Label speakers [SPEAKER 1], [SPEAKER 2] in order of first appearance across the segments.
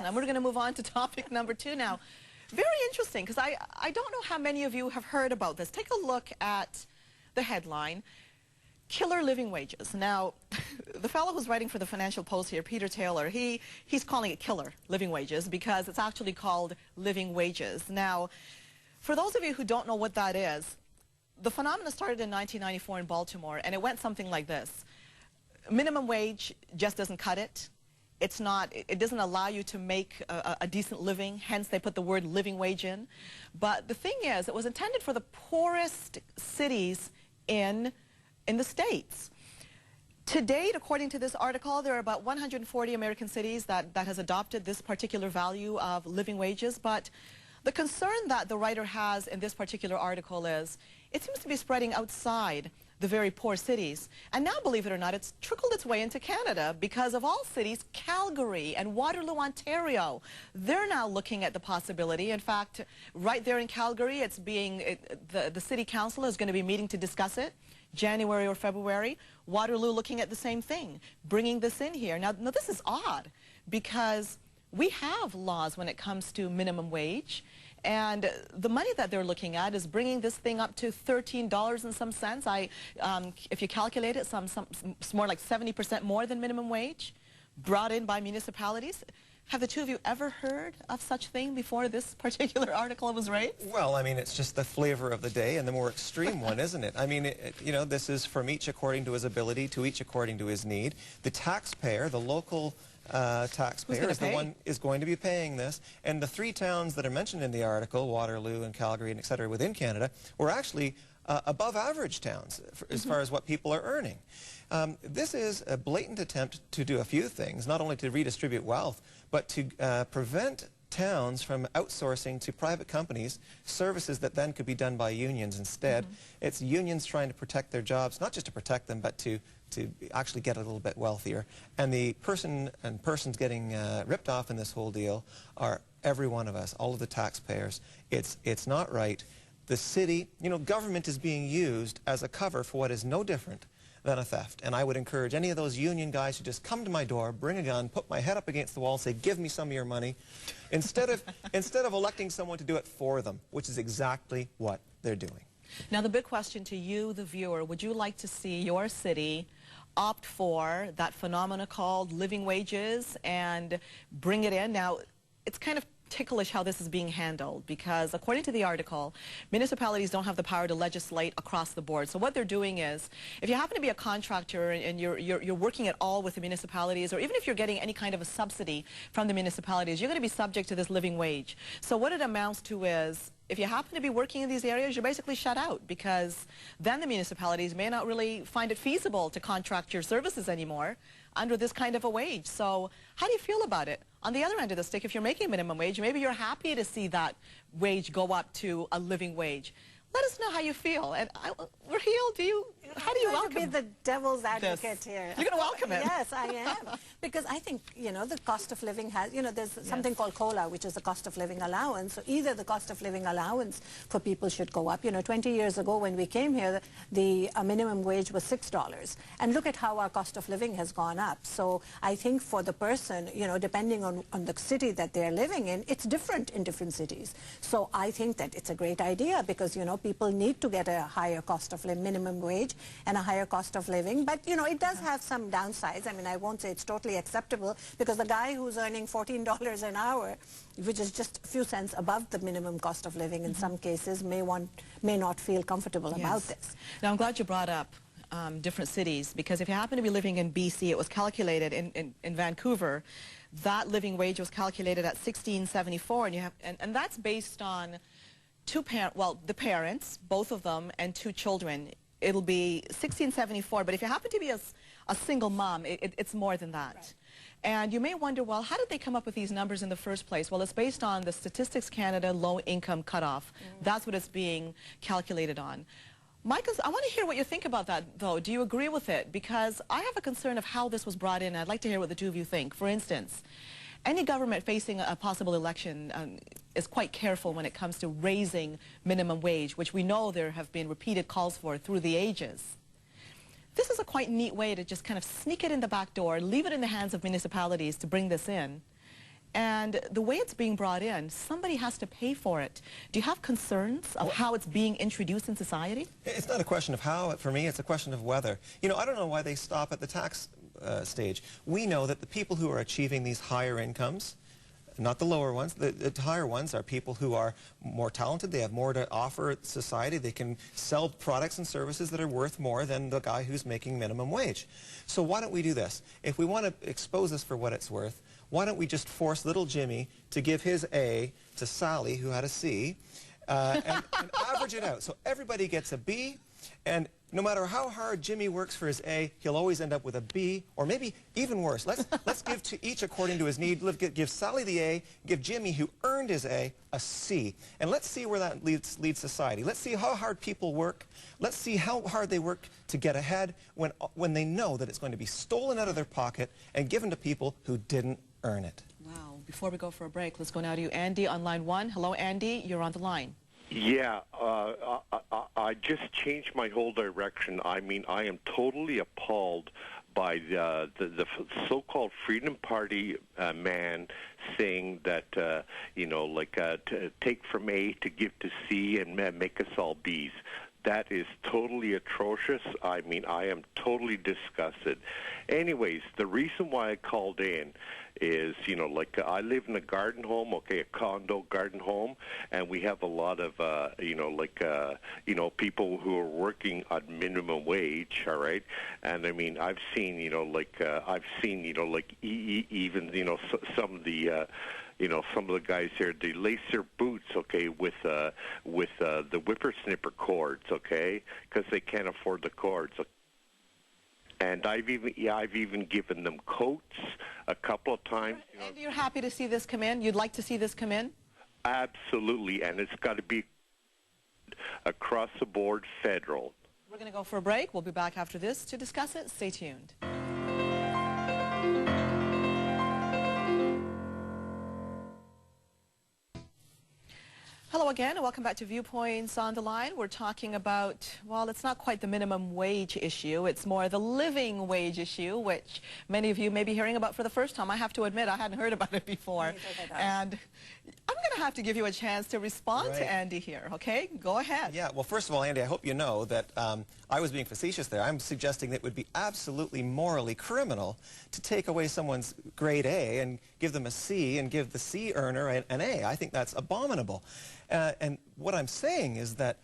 [SPEAKER 1] Yes. And we're going to move on to topic number 2 now. Very interesting, because I don't know how many of you have heard about this. Take a look at the headline, Killer Living Wages. Now, the fellow who's writing for the Financial Post here, Peter Taylor, he's calling it killer living wages because it's actually called living wages. Now, for those of you who don't know what that is, the phenomenon started in 1994 in Baltimore, and it went something like this. Minimum wage just doesn't cut it. It doesn't allow you to make a decent living, hence they put the word living wage in. But the thing is, it was intended for the poorest cities in the States. To date, according to this article, there are about 140 American cities that has adopted this particular value of living wages. But the concern that the writer has in this particular article is it seems to be spreading outside the very poor cities. And now, believe it or not, it's trickled its way into Canada because of all cities, Calgary and Waterloo, Ontario, they're now looking at the possibility. In fact, right there in Calgary, the city council is going to be meeting to discuss it, January or February. Waterloo looking at the same thing, bringing this in here. Now this is odd because we have laws when it comes to minimum wage. And the money that they're looking at is bringing this thing up to $13 and some cents. If you calculate it, it's more like 70% more than minimum wage brought in by municipalities. Have the two of you ever heard of such thing before this particular article was raised?
[SPEAKER 2] Well, I mean, it's just the flavor of the day and the more extreme one, isn't it? I mean, you know, this is from each according to his ability to each according to his need. The taxpayer, the local taxpayer is going to be paying this, and the 3 towns that are mentioned in the article, Waterloo and Calgary and et cetera within Canada, were actually above average towns as far as what people are earning. This is a blatant attempt to do a few things, not only to redistribute wealth, but to prevent towns from outsourcing to private companies services that then could be done by unions instead. It's unions trying to protect their jobs, not just to protect them, but to actually get a little bit wealthier. And the persons getting ripped off in this whole deal are every one of us, all of the taxpayers. It's not right. The city, you know, government is being used as a cover for what is no different than a theft. And I would encourage any of those union guys to just come to my door, bring a gun, put my head up against the wall, say, give me some of your money, instead of electing someone to do it for them, which is exactly what they're doing.
[SPEAKER 1] Now, the big question to you, the viewer, would you like to see your city opt for that phenomena called living wages and bring it in? Now, it's kind of ticklish how this is being handled because according to the article, municipalities don't have the power to legislate across the board. So what they're doing is, if you happen to be a contractor and you're working at all with the municipalities, or even if you're getting any kind of a subsidy from the municipalities, you're going to be subject to this living wage. So what it amounts to is, if you happen to be working in these areas, you're basically shut out because then the municipalities may not really find it feasible to contract your services anymore under this kind of a wage. So how do you feel about it? On the other end of the stick, if you're making minimum wage, maybe you're happy to see that wage go up to a living wage. Let us know how you feel. And Raheel, how do you welcome
[SPEAKER 3] be the devil's advocate here?
[SPEAKER 1] You're going to welcome it.
[SPEAKER 3] Yes, I am. Because I think, you know, the cost of living has, you know, there's something called COLA, which is the cost of living allowance. So either the cost of living allowance for people should go up. You know, 20 years ago when we came here, the minimum wage was $6. And look at how our cost of living has gone up. So I think for the person, you know, depending on the city that they're living in, it's different in different cities. So I think that it's a great idea because, you know, people need to get a higher cost of minimum wage and a higher cost of living. But, you know, it does have some downsides. I mean, I won't say it's totally acceptable because the guy who's earning $14 an hour, which is just a few cents above the minimum cost of living in some cases, may not feel comfortable about this.
[SPEAKER 1] Now, I'm glad you brought up different cities because if you happen to be living in BC, it was calculated in Vancouver, that living wage was calculated at $16.74, and that's based on the parents, both of them, and 2 children. It'll be $16.74, but if you happen to be a single mom, it's more than that. Right. And you may wonder, well, how did they come up with these numbers in the first place? Well, it's based on the Statistics Canada low income cutoff. That's what it's being calculated on. Mike, I want to hear what you think about that, though. Do you agree with it? Because I have a concern of how this was brought in. I'd like to hear what the two of you think. For instance, any government facing a possible election is quite careful when it comes to raising minimum wage, which we know there have been repeated calls for through the ages. This is a quite neat way to just kind of sneak it in the back door, leave it in the hands of municipalities to bring this in, And the way it's being brought in, somebody has to pay for it. Do you have concerns of how it's being introduced in society?
[SPEAKER 2] It's not a question of how, for me, it's a question of whether. You know, I don't know why they stop at the tax stage. We know that the people who are achieving these higher incomes, not the lower ones, the higher ones are people who are more talented, they have more to offer society, they can sell products and services that are worth more than the guy who's making minimum wage. So why don't we do this? If we want to expose this for what it's worth, why don't we just force little Jimmy to give his A to Sally, who had a C, and average it out. So everybody gets a B, and no matter how hard Jimmy works for his A, he'll always end up with a B, or maybe even worse. Let's give to each according to his need. Give Sally the A, give Jimmy, who earned his A C. And let's see where that leads society. Let's see how hard people work. Let's see how hard they work to get ahead when they know that it's going to be stolen out of their pocket and given to people who didn't earn it.
[SPEAKER 1] Wow. Before we go for a break, let's go now to Andy on line 1. Hello, Andy. You're on the line.
[SPEAKER 4] Yeah, I just changed my whole direction. I mean, I am totally appalled by the so-called Freedom Party man saying that, you know, like to take from A to give to C and make us all Bs. That is totally atrocious. I mean, I am totally disgusted. Anyways, the reason why I called in is, you know, like I live in a garden home, okay, a condo garden home, and we have a lot of, you know, like, you know, people who are working at minimum wage, all right? And I mean, I've seen, you know, like, even, you know, some of the, you know, some of the guys here, they lace their boots, okay, with the whippersnipper cords, okay, because they can't afford the cords. And I've even given them coats a couple of times. You know.
[SPEAKER 1] And you're happy to see this come in? You'd like to see this come in?
[SPEAKER 4] Absolutely, and it's got to be across the board federal.
[SPEAKER 1] We're going to go for a break. We'll be back after this to discuss it. Stay tuned. Hello again, and welcome back to Viewpoints on the Line. We're talking about, well, it's not quite the minimum wage issue. It's more the living wage issue, which many of you may be hearing about for the first time. I have to admit, I hadn't heard about it before. And I'm going to have to give you a chance to respond to Andy here, okay? Go ahead.
[SPEAKER 2] Yeah, well, first of all, Andy, I hope you know that I was being facetious there. I'm suggesting that it would be absolutely morally criminal to take away someone's grade A and give them a C and give the C earner an A. I think that's abominable. And what I'm saying is that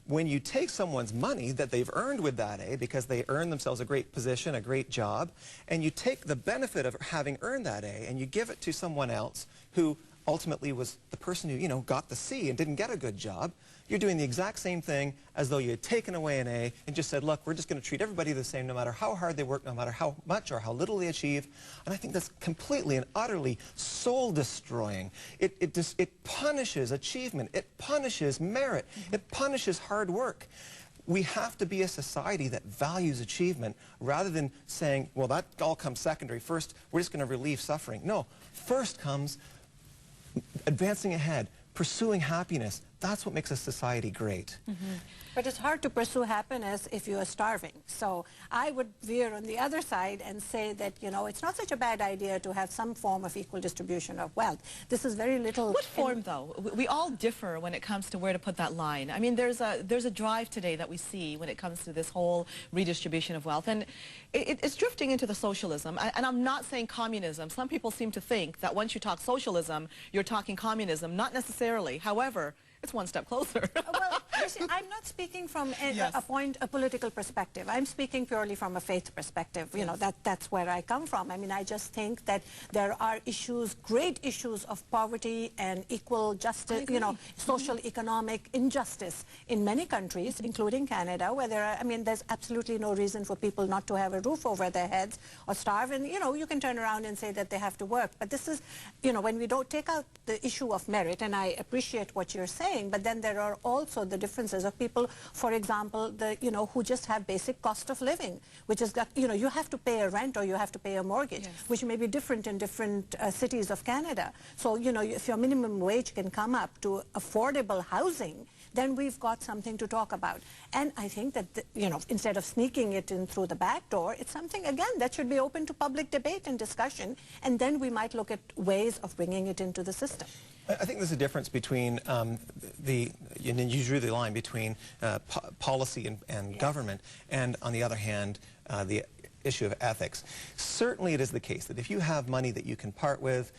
[SPEAKER 2] when you take someone's money that they've earned with that A because they earned themselves a great position, a great job, and you take the benefit of having earned that A and you give it to someone else who ultimately was the person who, you know, got the C and didn't get a good job, you're doing the exact same thing as though you had taken away an A and just said, look, we're just going to treat everybody the same no matter how hard they work, no matter how much or how little they achieve. And I think that's completely and utterly soul-destroying. It punishes achievement. It punishes merit. It punishes hard work. We have to be a society that values achievement rather than saying, well, that all comes secondary. First, we're just going to relieve suffering. No, first comes advancing ahead, pursuing happiness. That's what makes a society great.
[SPEAKER 3] But it's hard to pursue happiness if you are starving. So I would veer on the other side and say that, you know, it's not such a bad idea to have some form of equal distribution of wealth. This is very little...
[SPEAKER 1] What form, though? We all differ when it comes to where to put that line. I mean, there's a drive today that we see when it comes to this whole redistribution of wealth. And it's drifting into the socialism. And I'm not saying communism. Some people seem to think that once you talk socialism, you're talking communism. Not necessarily. However, it's one step closer.
[SPEAKER 3] Well, see, I'm not speaking from a political perspective. I'm speaking purely from a faith perspective. You know, that's where I come from. I mean, I just think that there are issues, great issues of poverty and equal justice, you know, social economic injustice in many countries, including Canada, where there are, I mean, there's absolutely no reason for people not to have a roof over their heads or starve. And, you know, you can turn around and say that they have to work. But this is, you know, when we don't take out the issue of merit, and I appreciate what you're saying, but then there are also the different differences of people, for example, who just have basic cost of living, which is that, you have to pay a rent or you have to pay a mortgage, yes, which may be different in different cities of Canada. So, if your minimum wage can come up to affordable housing, then we've got something to talk about. And I think that, instead of sneaking it in through the back door, it's something, again, that should be open to public debate and discussion, and then we might look at ways of bringing it into the system.
[SPEAKER 2] I think there's a difference between and you drew the line between policy and yes, government, and on the other hand, the issue of ethics. Certainly it is the case that if you have money that you can part with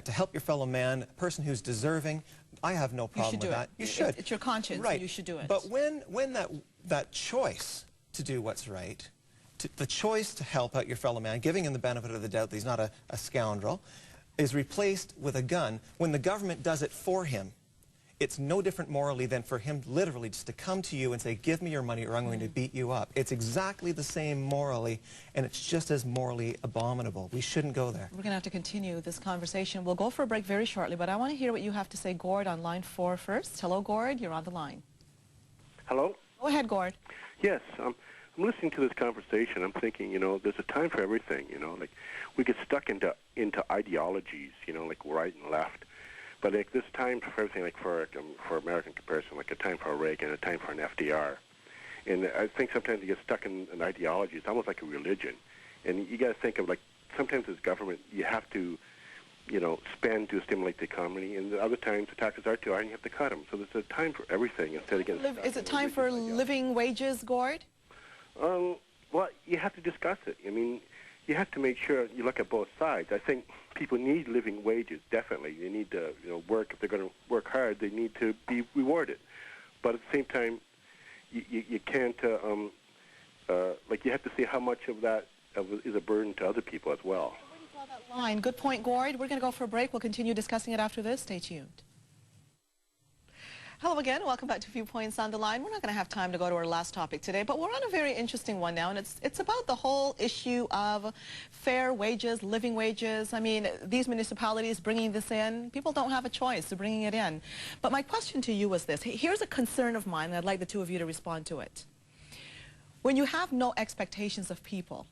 [SPEAKER 2] to help your fellow man, a person who's deserving, I have no problem with that. You should.
[SPEAKER 1] It's your conscience,
[SPEAKER 2] right.
[SPEAKER 1] You should do it.
[SPEAKER 2] But when that choice to do what's right, the choice to help out your fellow man, giving him the benefit of the doubt that he's not a scoundrel, is replaced with a gun, when the government does it for him, it's no different morally than for him literally just to come to you and say, give me your money or I'm going to beat you up. It's exactly the same morally, and it's just as morally abominable. We shouldn't go there. We're
[SPEAKER 1] going to have to continue this conversation. We'll go for a break very shortly, but I want to hear what you have to say, Gord, on line 4 first. Hello, Gord. You're on the line.
[SPEAKER 5] Hello?
[SPEAKER 1] Go ahead, Gord.
[SPEAKER 5] Yes. I'm listening to this conversation. I'm thinking, there's a time for everything, like we get stuck into ideologies, like right and left. But like this time for everything, like for American comparison, like a time for a Reagan, a time for an FDR. And I think sometimes you get stuck in an ideology. It's almost like a religion. And you got to think of, like, sometimes as government, you have to, spend to stimulate the economy. And other times the taxes are too high and you have to cut them. So there's a time for everything instead of getting stuck.
[SPEAKER 1] Is it time for living wages, Gord?
[SPEAKER 5] Well, you have to discuss it. I mean, you have to make sure you look at both sides. I think people need living wages, definitely. They need to, work. If they're going to work hard, they need to be rewarded. But at the same time, you can't, you have to see how much of that is a burden to other people as well.
[SPEAKER 1] Where do you draw that line? Good point, Gord. We're going to go for a break. We'll continue discussing it after this. Stay tuned. Hello again. Welcome back to Viewpoints on the Line. We're not going to have time to go to our last topic today, but we're on a very interesting one now, and it's about the whole issue of fair wages, living wages. I mean, these municipalities bringing this in, people don't have a choice. They're bringing it in. But my question to you was this. Here's a concern of mine, and I'd like the two of you to respond to it. When you have no expectations of people,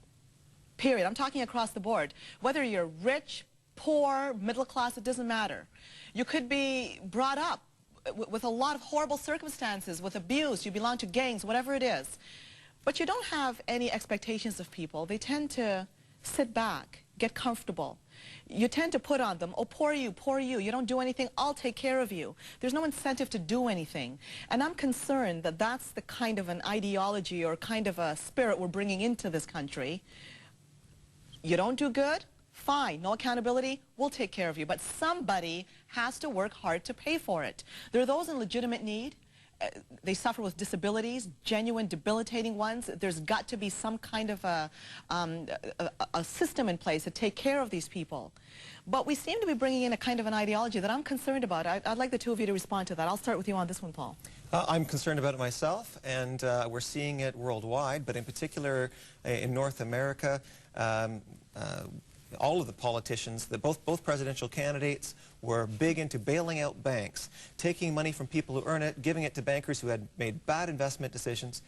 [SPEAKER 1] period, I'm talking across the board, whether you're rich, poor, middle class, it doesn't matter. You could be brought up with a lot of horrible circumstances, with abuse, you belong to gangs, whatever it is. But you don't have any expectations of people. They tend to sit back, get comfortable. You tend to put on them, oh, poor you, you don't do anything, I'll take care of you. There's no incentive to do anything. And I'm concerned that that's the kind of an ideology or kind of a spirit we're bringing into this country. You don't do good? Fine, no accountability, we'll take care of you. But somebody has to work hard to pay for it. There are those in legitimate need. They suffer with disabilities, genuine, debilitating ones. There's got to be some kind of a system in place to take care of these people. But we seem to be bringing in a kind of an ideology that I'm concerned about. I'd like the two of you to respond to that. I'll start with you on this one, Paul.
[SPEAKER 2] I'm concerned about it myself, and we're seeing it worldwide, but in particular in North America. All of the politicians, both presidential candidates, were big into bailing out banks, taking money from people who earn it, giving it to bankers who had made bad investment decisions.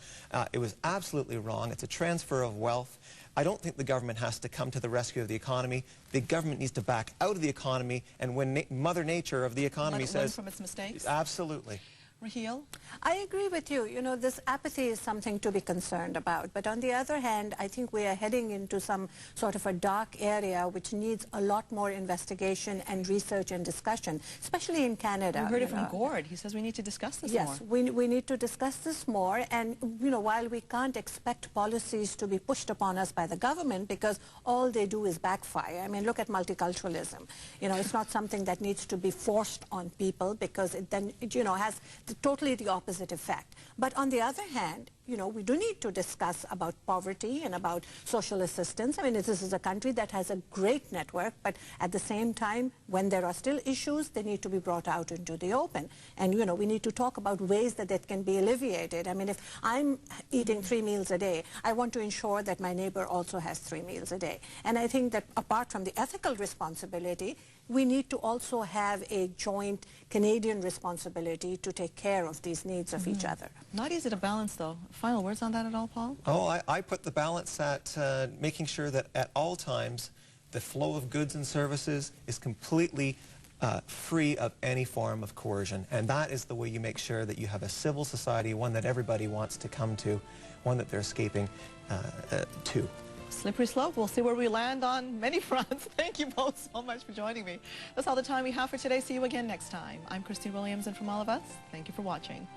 [SPEAKER 2] It was absolutely wrong. It's a transfer of wealth. I don't think the government has to come to the rescue of the economy. The government needs to back out of the economy, and when Mother Nature of the economy says...
[SPEAKER 1] Learn from its mistakes?
[SPEAKER 2] Absolutely.
[SPEAKER 1] Raheel?
[SPEAKER 3] I agree with you. This apathy is something to be concerned about. But on the other hand, I think we are heading into some sort of a dark area which needs a lot more investigation and research and discussion, especially in Canada.
[SPEAKER 1] We heard it from Gord. He says we need to discuss this more.
[SPEAKER 3] Yes, we need to discuss this more. And, while we can't expect policies to be pushed upon us by the government because all they do is backfire. I mean, look at multiculturalism. It's not something that needs to be forced on people because it then, has totally the opposite effect. But on the other hand, we do need to discuss about poverty and about social assistance. I mean, this is a country that has a great network, but at the same time, when there are still issues, they need to be brought out into the open. And, we need to talk about ways that it can be alleviated. I mean, if I'm eating 3 meals a day, I want to ensure that my neighbor also has 3 meals a day. And I think that apart from the ethical responsibility, we need to also have a joint Canadian responsibility to take care of these needs of each other.
[SPEAKER 1] Not easy to balance, though. Final words on that at all, Paul?
[SPEAKER 2] Oh, I put the balance at making sure that at all times the flow of goods and services is completely free of any form of coercion. And that is the way you make sure that you have a civil society, one that everybody wants to come to, one that they're escaping to.
[SPEAKER 1] Slippery slope. We'll see where we land on many fronts. Thank you both so much for joining me. That's all the time we have for today. See you again next time. I'm Christy Williams, and from all of us, thank you for watching.